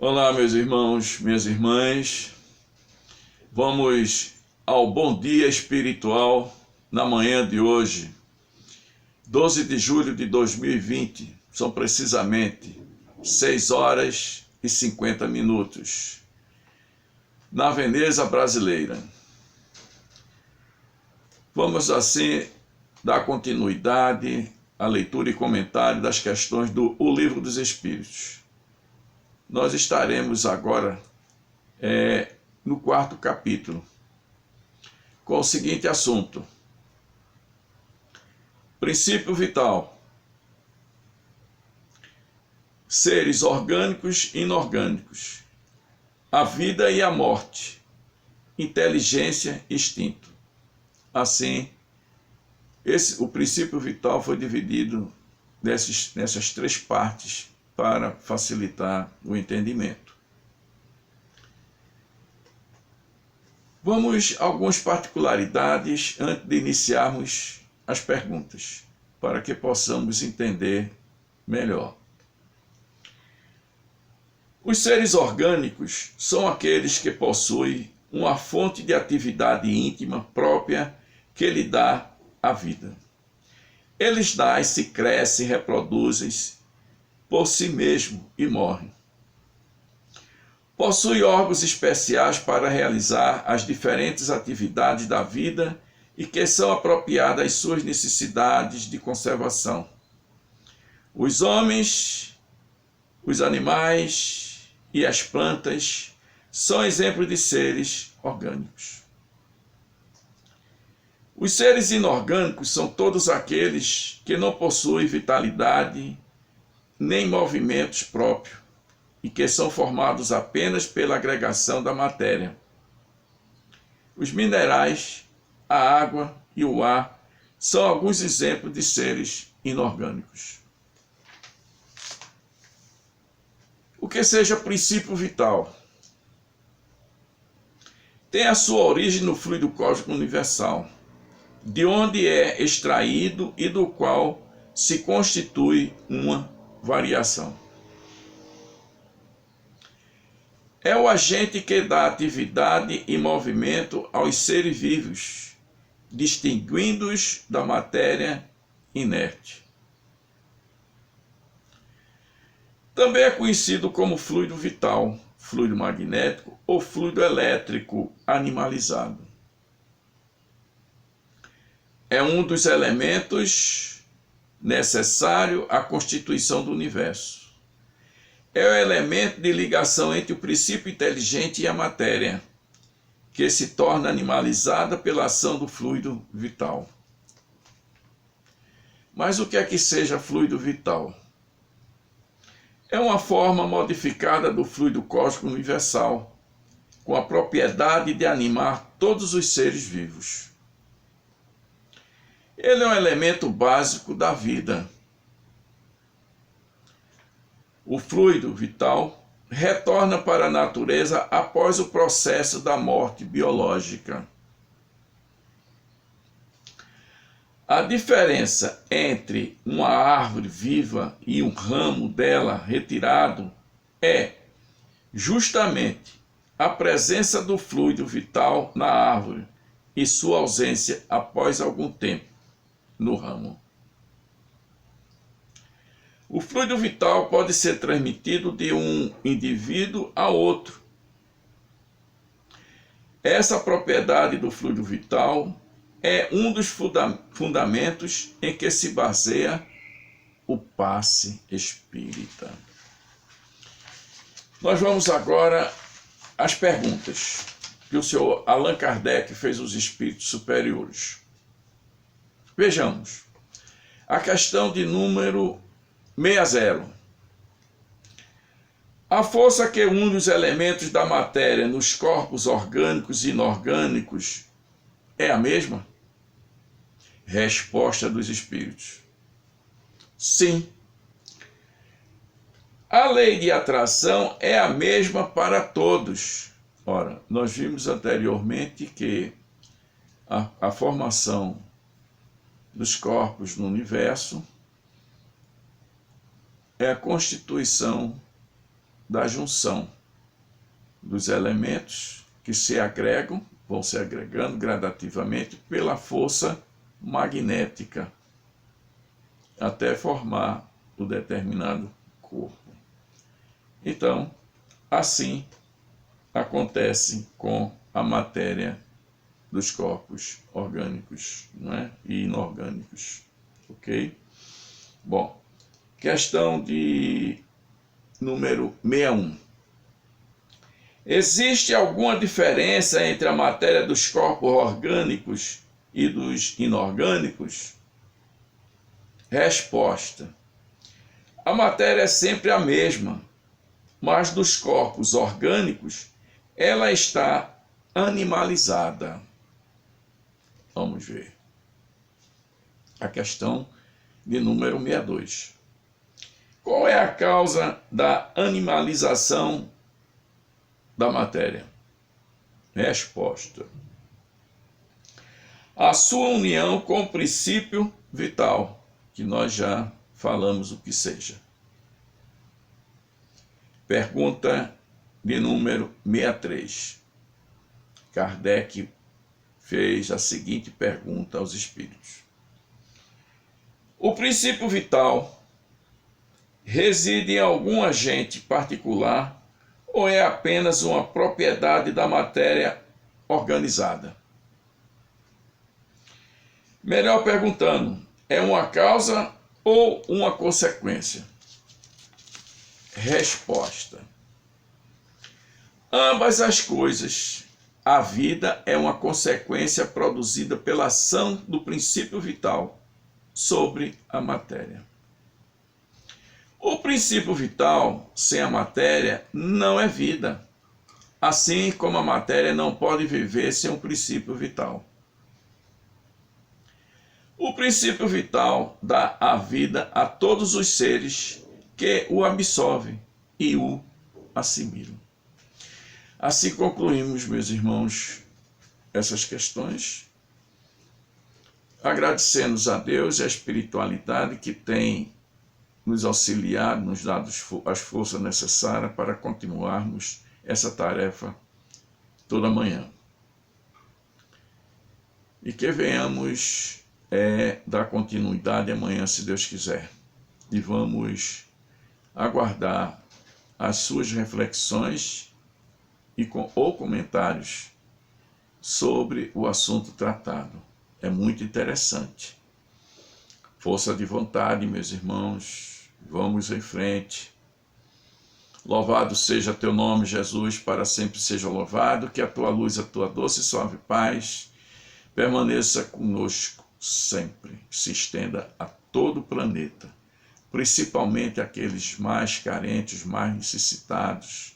Olá, meus irmãos, minhas irmãs. Vamos ao bom dia espiritual na manhã de hoje, 12 de julho de 2020. São precisamente 6 horas e 50 minutos, na Veneza brasileira. Vamos assim dar continuidade à leitura e comentário das questões do O Livro dos Espíritos. Nós estaremos agora no 4º capítulo, com o seguinte assunto: princípio vital, seres orgânicos e inorgânicos, a vida e a morte, inteligência e instinto. Assim, o princípio vital foi dividido nessas 3 partes para facilitar o entendimento. Vamos a algumas particularidades antes de iniciarmos as perguntas, para que possamos entender melhor. Os seres orgânicos são aqueles que possuem uma fonte de atividade íntima própria que lhe dá a vida. Eles nascem, crescem, reproduzem por si mesmo e morrem. Possui órgãos especiais para realizar as diferentes atividades da vida e que são apropriadas às suas necessidades de conservação. Os homens, os animais e as plantas são exemplos de seres orgânicos. Os seres inorgânicos são todos aqueles que não possuem vitalidade nem movimentos próprios, e que são formados apenas pela agregação da matéria. Os minerais, a água e o ar são alguns exemplos de seres inorgânicos. O que seja princípio vital tem a sua origem no fluido cósmico universal, de onde é extraído e do qual se constitui uma variação. É o agente que dá atividade e movimento aos seres vivos, distinguindo-os da matéria inerte. Também é conhecido como fluido vital, fluido magnético ou fluido elétrico animalizado. É um dos elementos necessários à constituição do universo. É o elemento de ligação entre o princípio inteligente e a matéria, que se torna animalizada pela ação do fluido vital. Mas o que é que seja fluido vital? É uma forma modificada do fluido cósmico universal, com a propriedade de animar todos os seres vivos. Ele é um elemento básico da vida. O fluido vital retorna para a natureza após o processo da morte biológica. A diferença entre uma árvore viva e um ramo dela retirado é justamente a presença do fluido vital na árvore e sua ausência após algum tempo no ramo. O fluido vital pode ser transmitido de um indivíduo a outro. Essa propriedade do fluido vital é um dos fundamentos em que se baseia o passe espírita. Nós vamos agora às perguntas que o senhor Allan Kardec fez aos espíritos superiores. Vejamos. A questão de número 60. A força que une os elementos da matéria nos corpos orgânicos e inorgânicos é a mesma? Resposta dos espíritos: sim. A lei de atração é a mesma para todos. Ora, nós vimos anteriormente que a formação dos corpos no universo é a constituição da junção dos elementos que se agregam, vão se agregando gradativamente pela força magnética, até formar o determinado corpo. Então, assim acontece com a matéria dos corpos orgânicos, não é? E inorgânicos, ok? Bom, questão de número 61. Existe alguma diferença entre a matéria dos corpos orgânicos e dos inorgânicos? Resposta: a matéria é sempre a mesma, mas dos corpos orgânicos ela está animalizada. Vamos ver. A questão de número 62. Qual é a causa da animalização da matéria? Resposta: a sua união com o princípio vital, que nós já falamos o que seja. Pergunta de número 63. Kardec fez a seguinte pergunta aos espíritos: o princípio vital reside em algum agente particular ou é apenas uma propriedade da matéria organizada? Melhor perguntando, é uma causa ou uma consequência? Resposta: ambas as coisas. A vida é uma consequência produzida pela ação do princípio vital sobre a matéria. O princípio vital sem a matéria não é vida, assim como a matéria não pode viver sem o princípio vital. O princípio vital dá a vida a todos os seres que o absorvem e o assimilam. Assim concluímos, meus irmãos, essas questões, agradecendo a Deus e a espiritualidade que tem nos auxiliado, nos dado as forças necessárias para continuarmos essa tarefa toda manhã. E que venhamos dar continuidade amanhã, se Deus quiser. E vamos aguardar as suas reflexões ou comentários sobre o assunto tratado. É muito interessante. Força de vontade, meus irmãos, vamos em frente. Louvado seja teu nome, Jesus, para sempre seja louvado, que a tua luz, a tua doce e suave paz permaneça conosco sempre, se estenda a todo o planeta, principalmente aqueles mais carentes, os mais necessitados,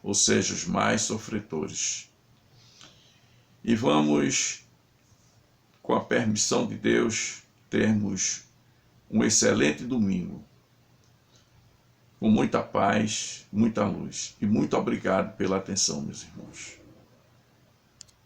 ou seja, os mais sofredores. E vamos, com a permissão de Deus, termos um excelente domingo, com muita paz, muita luz. E muito obrigado pela atenção, meus irmãos.